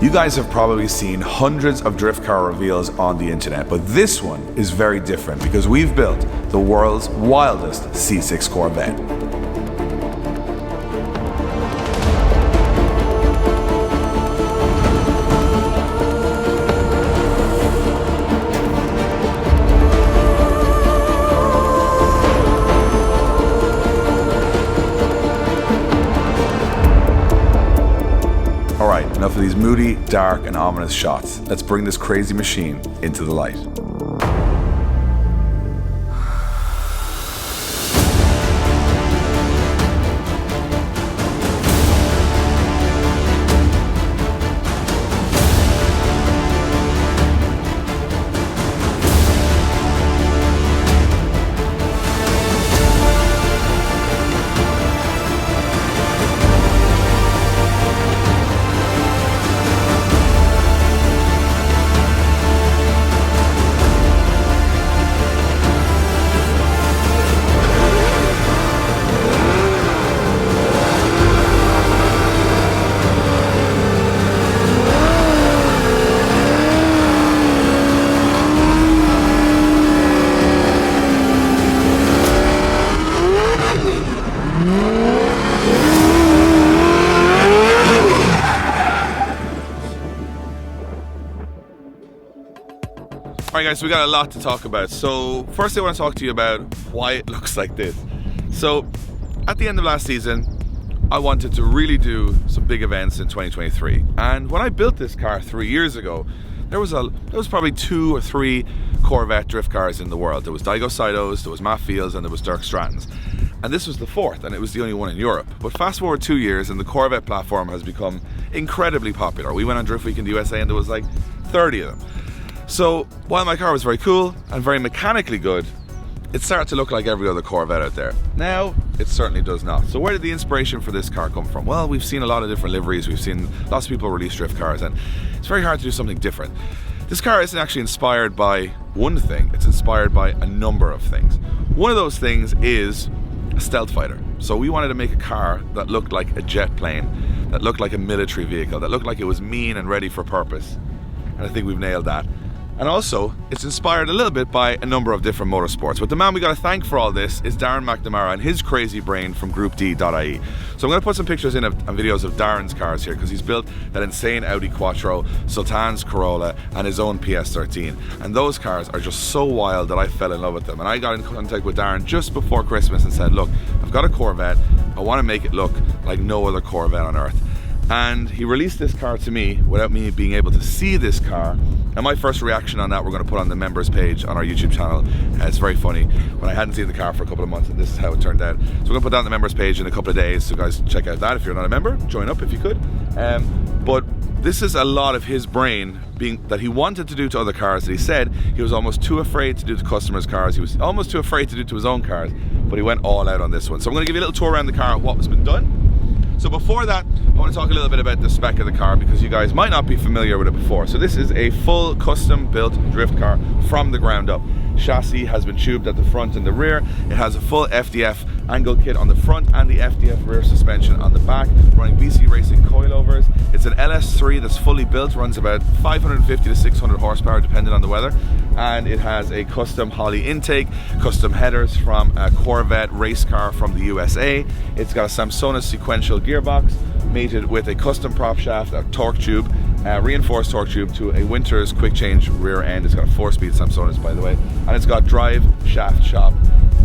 You guys have probably seen hundreds of drift car reveals on the internet, but this one is very different because we've built the world's wildest C6 Corvette. Alright, enough of these moody, dark, and ominous shots. Let's bring this crazy machine into the light. Alright guys, so we got a lot to talk about. So first I want to talk to you about why it looks like this. So at the end of last season, I wanted to really do some big events in 2023. And when I built this car 3 years ago, there was probably 2 or 3 Corvette drift cars in the world. There was Daigo Saido's, there was Matt Fields, and there was Dirk Stratton's. And this was the 4th, and it was the only one in Europe. But fast forward 2 years, and the Corvette platform has become incredibly popular. We went on Drift Week in the USA, and there was like 30 of them. So while my car was very cool and very mechanically good, it started to look like every other Corvette out there. Now, it certainly does not. So where did the inspiration for this car come from? Well, we've seen a lot of different liveries, we've seen lots of people release drift cars, and it's very hard to do something different. This car isn't actually inspired by one thing, it's inspired by a number of things. One of those things is a stealth fighter. So we wanted to make a car that looked like a jet plane, that looked like a military vehicle, that looked like it was mean and ready for purpose. And I think we've nailed that. And also, it's inspired a little bit by a number of different motorsports. But the man we got to thank for all this is Darren McNamara and his crazy brain from GroupD.ie. So I'm going to put some pictures in and videos of Darren's cars here because he's built that insane Audi Quattro, Sultan's Corolla, and his own PS13. And those cars are just so wild that I fell in love with them. And I got in contact with Darren just before Christmas and said, look, I've got a Corvette. I want to make it look like no other Corvette on earth. And he released this car to me without me being able to see this car. And my first reaction on that we're going to put on the members page on our YouTube channel. It's very funny when I hadn't seen the car for a couple of months and this is how it turned out. So we're going to put that on the members page in a couple of days, so guys check out that. If you're not a member, join up if you could. But this is a lot of his brain being that he wanted to do to other cars that he said he was almost too afraid to do to customers' cars. He was almost too afraid to do to his own cars, but he went all out on this one. So I'm going to give you a little tour around the car of what has been done. So before that, I want to talk a little bit about the spec of the car because you guys might not be familiar with it before. So this is a full custom built drift car from the ground up. Chassis has been tubed at the front and the rear. It has a full FDF angle kit on the front and the FDF rear suspension on the back, running BC Racing coilovers. It's an LS3 that's fully built, runs about 550 to 600 horsepower depending on the weather, and it has a custom Holley intake, custom headers from a Corvette race car from the USA. It's got a Samsonite sequential gearbox mated with a custom prop shaft, a torque tube, reinforced torque tube to a Winters quick change rear end. It's got a 4-speed Samsonite, by the way, and it's got drive shaft shop,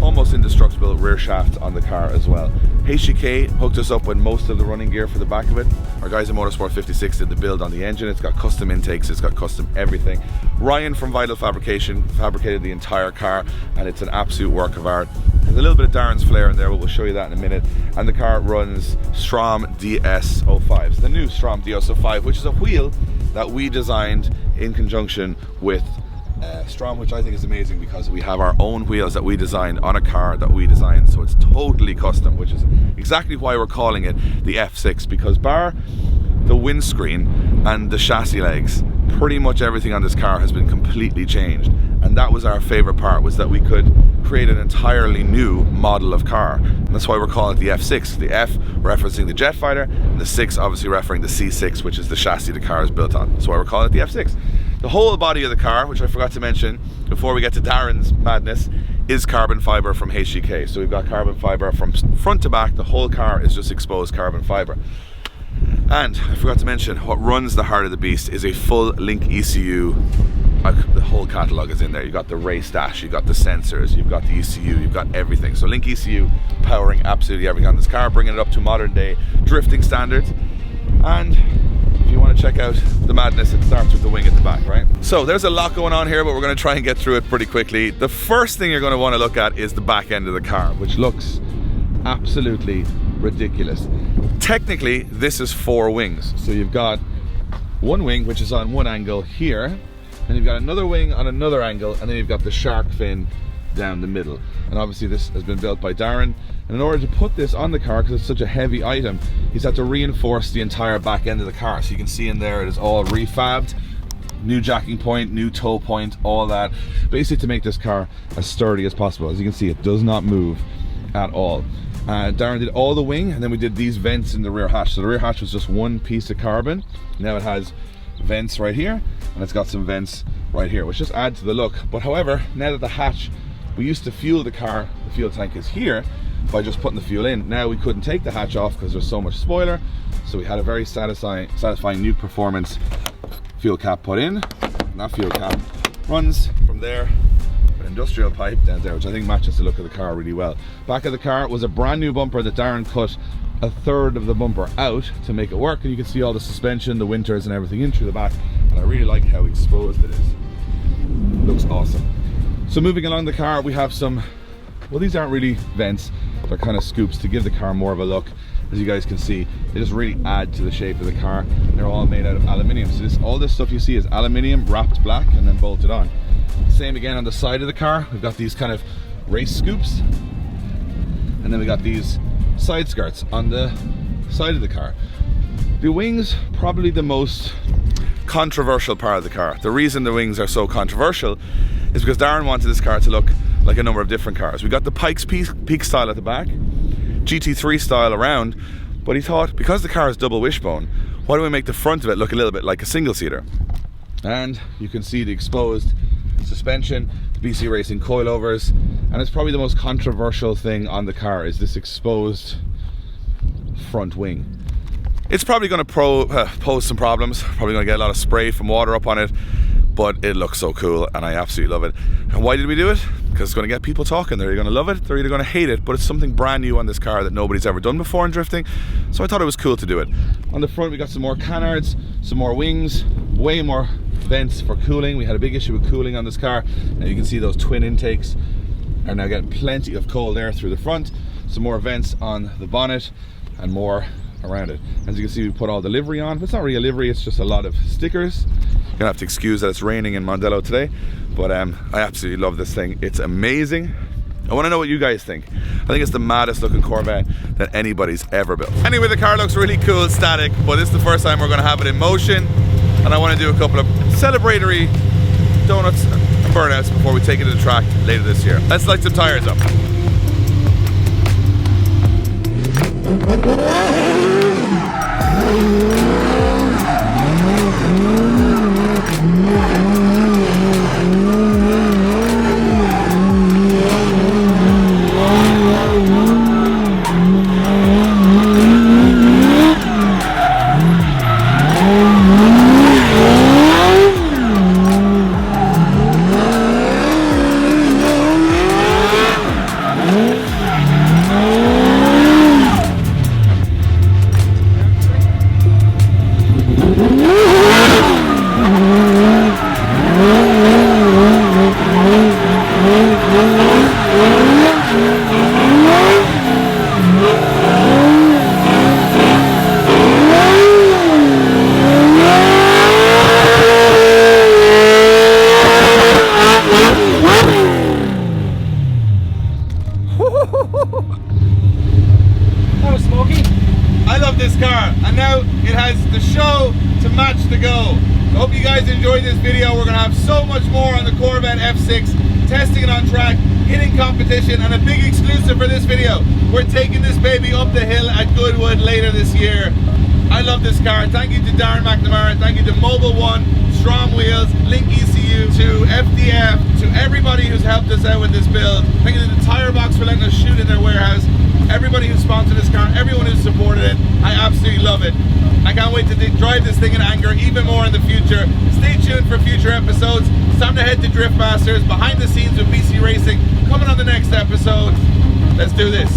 almost indestructible rear shaft on the car as well. HGK hooked us up with most of the running gear for the back of it. Our guys at Motorsport 56 did the build on the engine. It's got custom intakes, it's got custom everything. Ryan from Vital Fabrication fabricated the entire car, and it's an absolute work of art. There's a little bit of Darren's flair in there, but we'll show you that in a minute. And the car runs Strom DS05s, the new Strom DS05, which is a wheel that we designed in conjunction with Strom, which I think is amazing because we have our own wheels that we designed on a car that we designed, so it's totally custom, which is exactly why we're calling it the F6, because bar the windscreen and the chassis legs, pretty much everything on this car has been completely changed. And that was our favorite part, was that we could create an entirely new model of car That's why we're calling it the F6. The F referencing the jet fighter, and the 6 obviously referring the C6, which is the chassis the car is built on. That's why we're calling it the F6. The whole body of the car, which I forgot to mention before we get to Darren's madness, is carbon fiber from HGK. So we've got carbon fiber from front to back. The whole car is just exposed carbon fiber. And I forgot to mention, what runs the heart of the beast is a full Link ECU. The whole catalogue is in there. You've got the race dash, you've got the sensors, you've got the ECU, you've got everything. So Link ECU powering absolutely everything on this car, bringing it up to modern day drifting standards. And if you want to check out the madness, it starts with the wing at the back, right? So there's a lot going on here, but we're going to try and get through it pretty quickly. The first thing you're going to want to look at is the back end of the car, which looks absolutely ridiculous. Technically, this is 4 wings. So you've got one wing, which is on one angle here, and you've got another wing on another angle, and then you've got the shark fin down the middle. And obviously this has been built by Darren, and in order to put this on the car, because it's such a heavy item, he's had to reinforce the entire back end of the car. So you can see in there it is all refabbed, new jacking point, new toe point, all that, basically to make this car as sturdy as possible. As you can see, it does not move at all. Darren did all the wing, and then we did these vents in the rear hatch. So the rear hatch was just one piece of carbon. Now it has vents right here, and it's got some vents right here, which just add to the look. But however, now that the hatch, we used to fuel the car, the fuel tank is here, by just putting the fuel in. Now we couldn't take the hatch off because there's so much spoiler, so we had a very satisfying new performance fuel cap put in. And that fuel cap runs from there, an industrial pipe down there, which I think matches the look of the car really well. Back of the car was a brand new bumper that Darren cut a third of the bumper out to make it work, and you can see all the suspension, the winters and everything in through the back, and I really like how exposed it is. It looks awesome. So moving along the car, we have some, well, these aren't really vents, they're kind of scoops to give the car more of a look. As you guys can see, they just really add to the shape of the car. They're all made out of aluminium, so all this stuff you see is aluminium wrapped black and then bolted on. Same again on the side of the car. We've got these kind of race scoops, and then we got these side skirts on the side of the car. The wings, probably the most controversial part of the car. The reason the wings are so controversial is because Darren wanted this car to look like a number of different cars. We got the Pikes peak style at the back, GT3 style around, but he thought, because the car is double wishbone, why don't we make the front of it look a little bit like a single seater? And you can see the exposed suspension, the BC Racing coilovers, and it's probably the most controversial thing on the car is this exposed front wing. It's probably going to pose some problems, probably going to get a lot of spray from water up on it, but it looks so cool and I absolutely love it. And why did we do it? Because it's going to get people talking. They're either going to love it, they're either going to hate it, but it's something brand new on this car that nobody's ever done before in drifting, so I thought it was cool to do it. On the front we got some more canards, some more wings, way more vents for cooling. We had a big issue with cooling on this car, and you can see those twin intakes are now getting plenty of cold air through the front. Some more vents on the bonnet and more around it. As you can see, we put all the livery on. It's not really a livery, it's just a lot of stickers. You're gonna have to excuse that it's raining in Mondello today, but I absolutely love this thing. It's amazing. I want to know what you guys think. I think it's the maddest looking Corvette that anybody's ever built. Anyway, the car looks really cool static, but this is the first time we're going to have it in motion, and I want to do a couple of celebratory donuts and burnouts before we take it to the track later this year. Let's light some tires up. That was smoky. I love this car, and now it has the show to match the go. I hope you guys enjoyed this video. We're going to have so much more on the Corvette F6, testing it on track, hitting competition, and a big exclusive for this video. We're taking this baby up the hill at Goodwood later this year. I love this car. Thank you to Darren McNamara, thank you to Mobile One, Strom Wheels, Link ECU, to FDF, to everybody who's helped us out with this build. Thank you to the Tire Box for letting us shoot in their warehouse. Everybody who sponsored this car, everyone who supported it, I absolutely love it. I can't wait to drive this thing in anger even more in the future. Stay tuned for future episodes. It's time to head to Drift Masters, behind the scenes with BC Racing, coming on the next episode. Let's do this.